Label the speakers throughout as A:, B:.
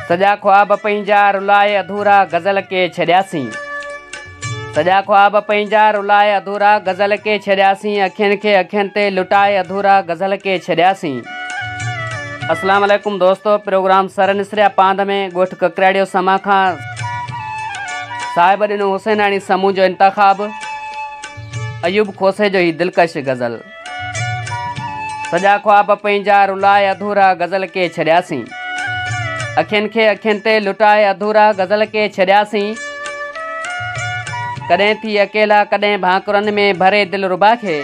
A: सॼा ख्वाब पंहिंजा रुलाए अधूरा गज़ल के छॾियासीं। सॼा ख्वाब पंहिंजा रुलाए अधूरा गज़ल के छॾियासीं। अखियुनि खे अखियुनि ते लुटाए अधूरा गज़ल के छॾियासीं। अस्सलाम वालेकुम दोस्तों, प्रोग्राम सर निसरिया पांध में ॻोठ ककराड़ियो समा खां साहिब ॾिनो हुसैनाणी समूह जो इंतखाब अयूब खोसे जो ही दिलकश गज़ल। सॼा ख्वाब पंहिंजा रुलाए अधूरा गज़ल के छॾियासीं। अखियुनि खे अखियुनि ते लुटाए अधूरा गज़ल के छॾियासीं। कॾहिं थी अकेला कॾहिं भाकुरनि में भरे दिल रुबा खे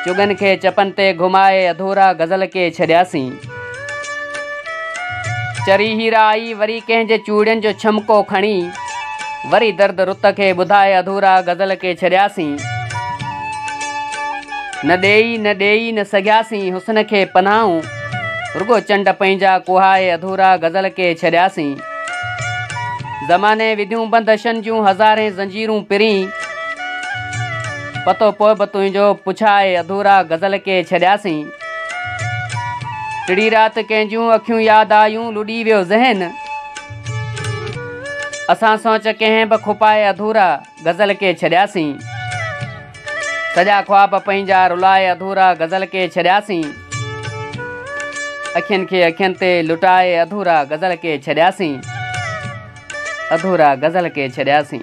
A: चुगनि खे चपनि ते घुमाए अधूरा गज़ल के छॾियासीं। चरी हीरा आई वरी कंहिंजे चूड़ियुनि जो छमको खणी वरी दर्द रुत खे ॿुधाए अधूरा गज़ल के छॾियासीं। न ॾेई न सघियासीं हुस्न खे पनाहूं रुगो चंड पंहिंजा कुहाए अधूरा गज़ल के छॾियासीं। ज़माने विधियूं बंदशनि जूं हज़ारें ज़ंजीरूं पिरी पतो पोइ बि तुंहिंजो पुछाए अधूरा गज़ल के छॾियासीं। टिड़ी राति कंहिंजूं अखियूं यादि आयूं लुॾी वियो ज़हन असां सोच कंहिं बि खुपाए अधूरा गज़ल के छॾियासीं। सॼा ख्वाब पंहिंजा रुलाए अधूरा गज़ल के छॾियासीं। अखियुनि खे अखियुनि ते लुटाए अधूरा गज़ल के छॾियासीं। अधूरा गज़ल के छॾियासीं।